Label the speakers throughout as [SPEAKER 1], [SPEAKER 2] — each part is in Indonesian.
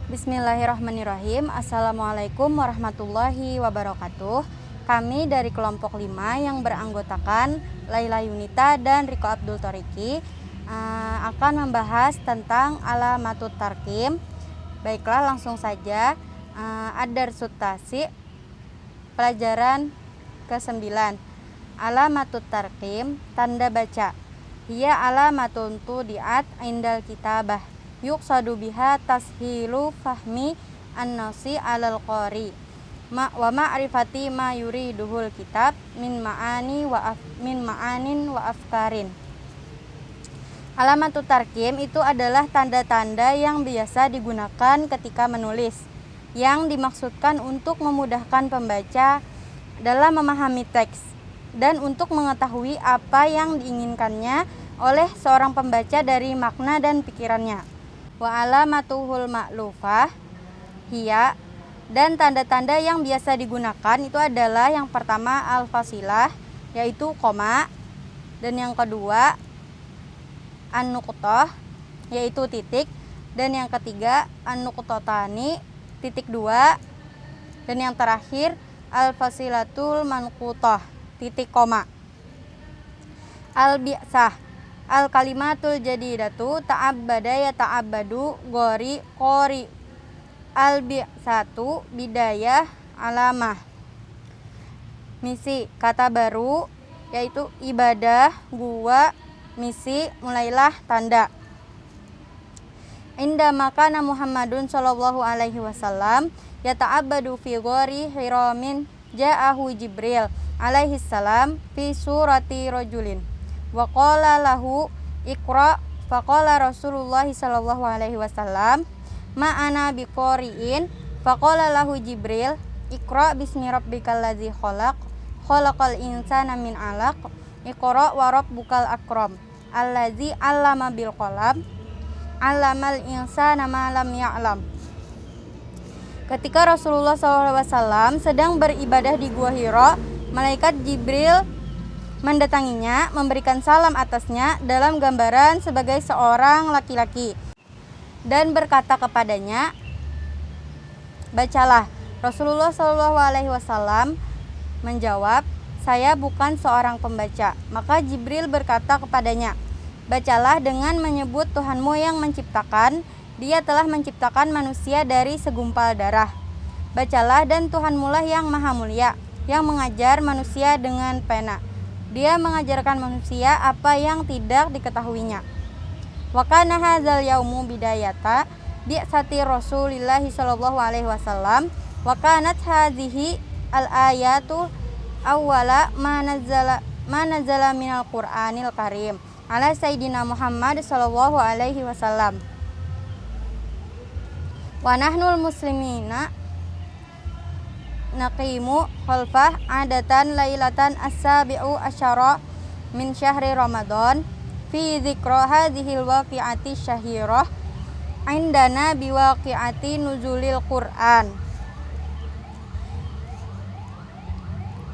[SPEAKER 1] Bismillahirrahmanirrahim. Assalamualaikum warahmatullahi wabarakatuh. Kami dari kelompok 5 yang beranggotakan Laila Yunita dan Riko Abdul Toriki akan membahas tentang alamatut tarkim. Baiklah, langsung saja. Ad-Darsut Tasi, pelajaran ke-9. Alamatut tarkim, tanda baca. Hiya alamatun tudiat indal kitabah. Yuqsadu biha tashilu fahmi an-nasi alal qari wa ma'rifati ma yuriduhul kitab min ma'anin wa afkarin. Alamatut tarkim itu adalah tanda-tanda yang biasa digunakan ketika menulis, yang dimaksudkan untuk memudahkan pembaca dalam memahami teks dan untuk mengetahui apa yang diinginkannya oleh seorang pembaca dari makna dan pikirannya. Wa alamatuhul ma'lufah hiya, dan tanda-tanda yang biasa digunakan itu adalah yang pertama al-fasilah, yaitu koma, dan yang kedua an-nuqtah, yaitu titik, dan yang ketiga an-nuqtatani, titik dua, dan yang terakhir al-fasilatul manqutah, titik koma. Al-bi'sah, al-kalimatul jadidatu ta'abbada ya ta'abbadu gori qori. Al-bi'satu bidayah alamah. Misi, kata baru, yaitu ibadah, gua, misi, mulailah, tanda. Inda makana Muhammadun sallallahu alaihi wasallam ya ta'abbadu fi gori hiramin ja'ahu Jibril alaihi salam fi surati rajulin. Wa qala lahu iqra, faqala Rasulullah sallallahu alaihi wasallam ma ana biqari'in, faqala lahu Jibril iqra bismi rabbikal ladzi khalaq, khalaqal insana min 'alaq, iqra wa rabbukal akram, allazi 'allama bil qalam, 'allamal insana ma lam ya'lam. Ketika Rasulullah SAW sedang beribadah di Gua Hira, malaikat Jibril mendatanginya, memberikan salam atasnya dalam gambaran sebagai seorang laki-laki, dan berkata kepadanya, bacalah. Rasulullah SAW menjawab, saya bukan seorang pembaca. Maka Jibril berkata kepadanya, bacalah dengan menyebut Tuhanmu yang menciptakan. Dia telah menciptakan manusia dari segumpal darah. Bacalah, dan Tuhanmu lah yang maha mulia, yang mengajar manusia dengan pena. Dia mengajarkan manusia apa yang tidak diketahuinya. Wa kana hadzal yaumu bidayata bi'sati Rasulillah sallallahu alaihi wasallam wa kanat hadhihi al-ayatu awwala ma nazala minal Qur'anil Karim ala sayyidina Muhammad sallallahu alaihi wasallam. Wa nahnul muslimina naqimu khalfah adatan lailatan as-sabi'u asyara min syahri Ramadan fi dzikra hadhil waqi'ati syahirah indana biwaqi'ati nuzulil Qur'an.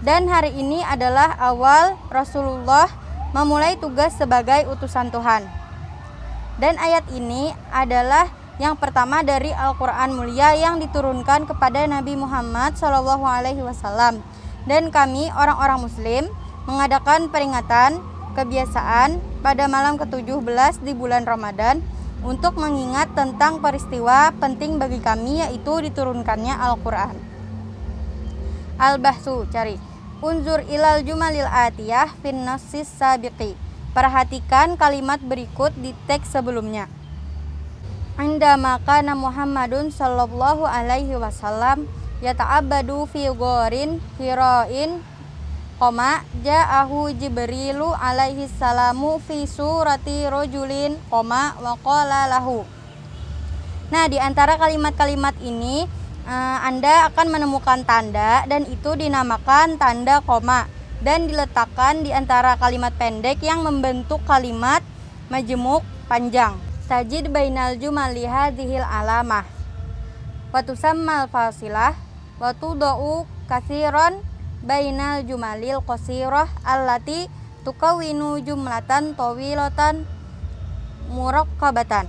[SPEAKER 1] Dan hari ini adalah awal Rasulullah memulai tugas sebagai utusan Tuhan. Dan ayat ini adalah yang pertama dari Al-Quran mulia yang diturunkan kepada Nabi Muhammad SAW. Dan kami orang-orang muslim mengadakan peringatan kebiasaan pada malam ke-17 di bulan Ramadan untuk mengingat tentang peristiwa penting bagi kami, yaitu diturunkannya Al-Quran. Al-Bahsu, cari. Unzur ilal jumalil atiyah fin nassis sabiqi. Perhatikan kalimat berikut di teks sebelumnya. Inda makana Muhammadun sallallahu alaihi wasallam yata'abbadu fi ghorin hira'in koma ja'ahu Jibrilu alaihi salamu fi surati rajulin koma wa qala lahu. Nah, di antara kalimat-kalimat ini Anda akan menemukan tanda, dan itu dinamakan tanda koma, dan diletakkan di antara kalimat pendek yang membentuk kalimat majmuk panjang. Tajid bainal jumali hadhil alamah wa tusammal fasilah wa tudau katsiran bainal jumalil qasirah allati tukawinu jumlatan tawilatan murakkabatan.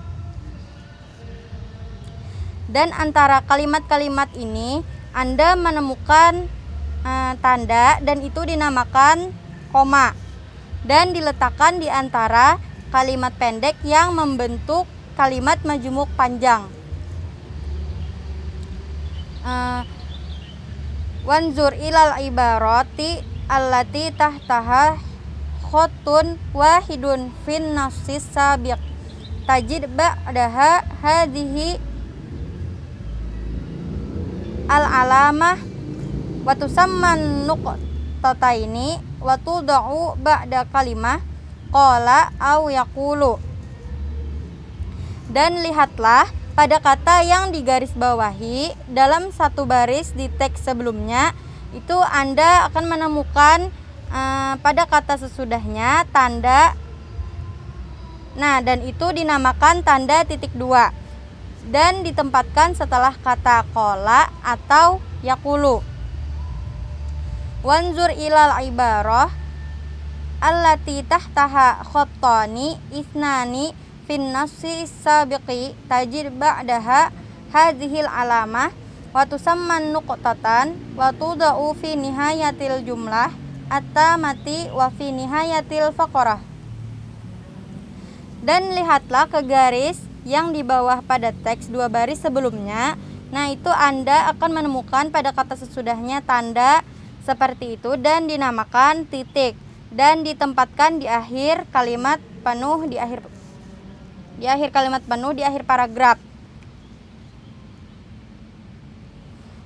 [SPEAKER 1] Dan antara kalimat-kalimat ini Anda menemukan tanda dan itu dinamakan koma dan diletakkan di antara kalimat pendek yang membentuk kalimat majmuk panjang. Wanzur ilal ibarati allati tahtaha khotun wahidun fin nassis sabiq tajid ba'daha hadhihi al-alamah wa tusamman nuqtataini wa tudau ba'da kalimah qala aw yaqulu. Dan lihatlah pada kata yang digarisbawahi dalam satu baris di teks sebelumnya, itu Anda akan menemukan pada kata sesudahnya tanda. Nah, dan itu dinamakan tanda titik dua dan ditempatkan setelah kata qala atau yaqulu. Wanzur ilal ibarah allati tahtaha khattani isnani fin nassi sabiqi tajid ba'daha hadhil alamah wa tusamman nuqtatan wa tudau fi nihayatil jumlah at-tamati wa fi nihayatil faqrah. Dan lihatlah ke garis yang di bawah pada teks dua baris sebelumnya. Nah, itu Anda akan menemukan pada kata sesudahnya tanda seperti itu dan dinamakan titik dan ditempatkan di akhir kalimat penuh di akhir paragraf.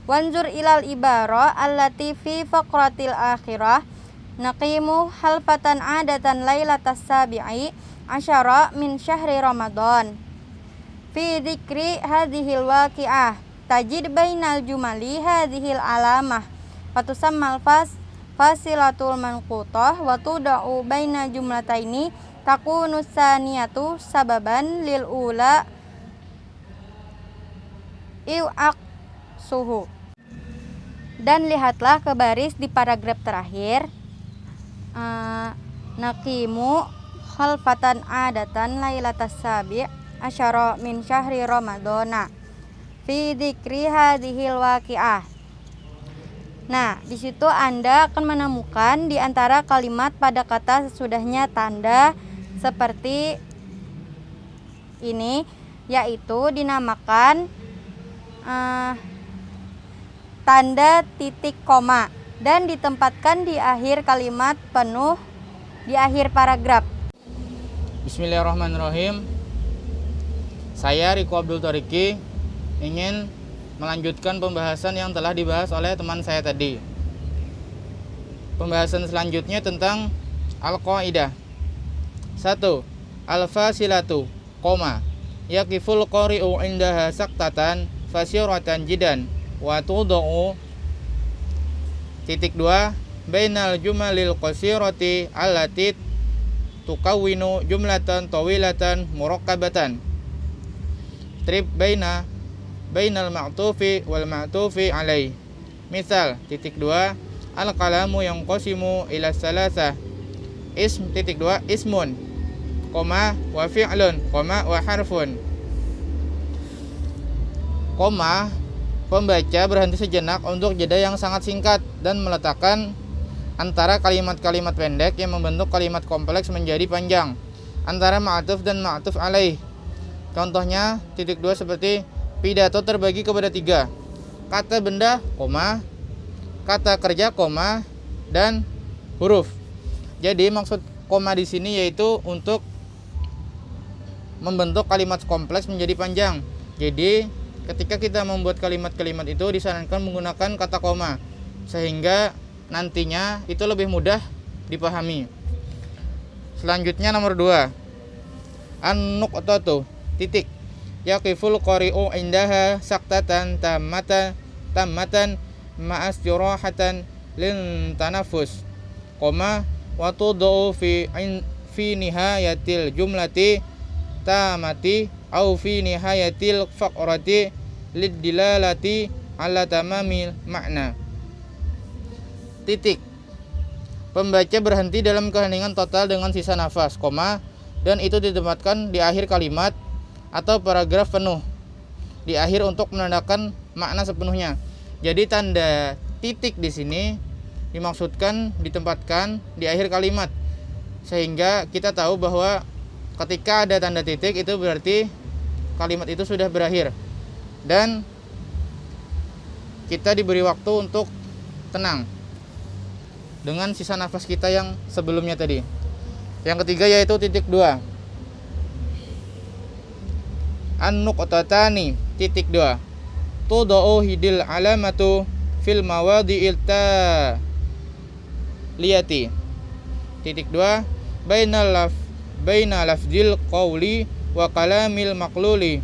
[SPEAKER 1] Wanzur ilal ibarah allati fi faqratil akhirah naqimu halfatan adatan lailatas sabi'i asyara min syahri Ramadan fi dzikri hadhil waqi'ah tajid bainal jumali hadhil alamah wa tusammal fasilatul manqutah wa tudau baina jumlataini takunu saniyatu sababan lil ula iwak suhu. Dan lihatlah ke baris di paragraf terakhir. Naqimu khalfatan adatan lailatas sabi' asyara min syahri ramadana fi dzikri hadhil waqi'ah. Nah, di situ Anda akan menemukan di antara kalimat pada kata sesudahnya tanda seperti ini, yaitu dinamakan tanda titik koma dan ditempatkan di akhir kalimat penuh di akhir paragraf.
[SPEAKER 2] Bismillahirrahmanirrahim. Saya Riko Abdul Toriki ingin melanjutkan pembahasan yang telah dibahas oleh teman saya tadi. Pembahasan selanjutnya tentang al-qaidah. 1. Al-fasilatu, koma, yakiful qari'u indaha saktatan fasyuratan jidan wa tudau titik 2 bainal jumalil qasirati allati tukawinu jumlatan tawilatan murakkabatan trib bainal ma'tufi wal ma'tufi alaih. Misal titik 2 al-kalamu yang qasimu ila salasah titik 2 ismun koma wa fi'lun koma wa harfun. Koma, pembaca berhenti sejenak untuk jeda yang sangat singkat dan meletakkan antara kalimat-kalimat pendek yang membentuk kalimat kompleks menjadi panjang antara ma'tuf dan ma'tuf alaih. Contohnya titik 2 seperti pidato terbagi kepada 3, kata benda koma, kata kerja koma, dan huruf. Jadi maksud koma di sini yaitu untuk membentuk kalimat kompleks menjadi panjang. Jadi ketika kita membuat kalimat-kalimat itu disarankan menggunakan kata koma sehingga nantinya itu lebih mudah dipahami. Selanjutnya nomor 2. An-nuqtatu, titik. Yaqiful qari'u indaha saktatan tammatan ma'as jirahatan lin tanafus. Koma wa tudau fi nihayatil jumlati tamati au fi nihayatil faqrati lidilalati ala tamamil makna. Titik. Pembaca berhenti dalam keheningan total dengan sisa nafas, koma, dan itu ditempatkan di akhir kalimat atau paragraf penuh. di akhir untuk menandakan makna sepenuhnya. Jadi tanda titik di sini dimaksudkan ditempatkan di akhir kalimat, sehingga kita tahu bahwa ketika ada tanda titik itu berarti kalimat itu sudah berakhir dan kita diberi waktu untuk tenang dengan sisa nafas kita yang sebelumnya tadi. Yang ketiga yaitu titik 2. An-nuqtatani, titik 2. Tudau hidil alamatu fil mawadi'il taliyati. Titik 2. Baina lafzil qawli wa kalamil maqluli.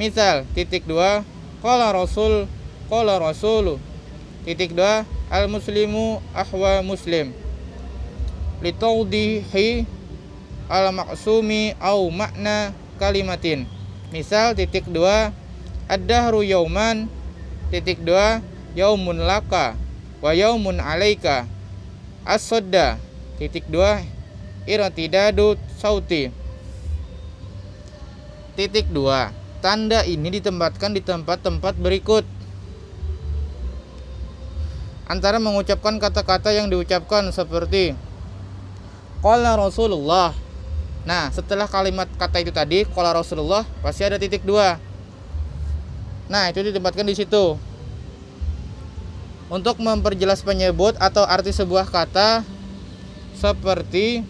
[SPEAKER 2] Misal, titik 2. Qala rasulu. Titik 2. Al-muslimu ahwa muslim. Litawdihi al-maqsumi au makna kalimatin. Misal, titik 2. Ad-dahru yauman. Titik 2. Yaumun laka wa yaumun alaika. As-sodda. Titik 2. Irtidadu sauti. Titik 2. Tanda ini ditempatkan di tempat-tempat berikut. Antara mengucapkan kata-kata yang diucapkan seperti qala Rasulullah. Nah, setelah kalimat kata itu tadi, qala Rasulullah, pasti ada titik 2. Nah, itu ditempatkan di situ. Untuk memperjelas penyebut atau arti sebuah kata seperti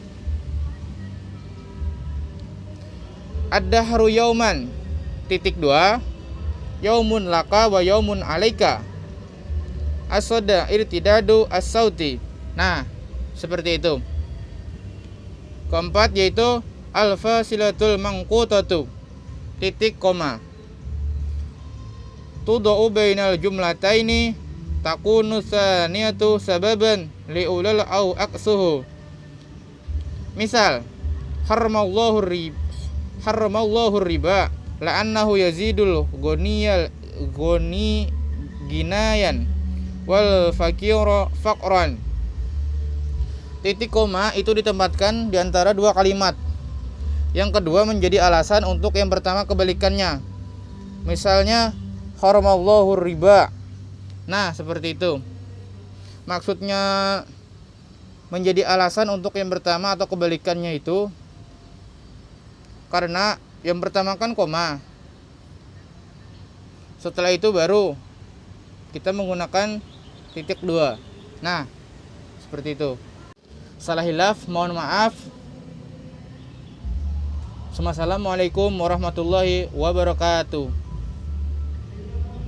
[SPEAKER 2] ad-dahru yauman. Titik 2. Yaumun laka wa yaumun alaika. As-soda irtidadu as-sauti. Nah, seperti itu. Keempat yaitu al-fasilatul mangqutatu. Titik koma. Tudau bainal jumlataini takunu saniyatu sababan liulal au aksuhu. Misal, haramallahu riba la'annahu yazidul goni ginayan wal fakira faqran. Titik koma itu ditempatkan di antara dua kalimat. Yang kedua menjadi alasan untuk yang pertama kebalikannya. Misalnya haramallahu riba. Nah, seperti itu. Maksudnya menjadi alasan untuk yang pertama atau kebalikannya itu karena yang pertama kan koma. Setelah itu baru kita menggunakan titik 2. Nah, seperti itu. Salah hilaf, mohon maaf. Assalamualaikum warahmatullahi wabarakatuh.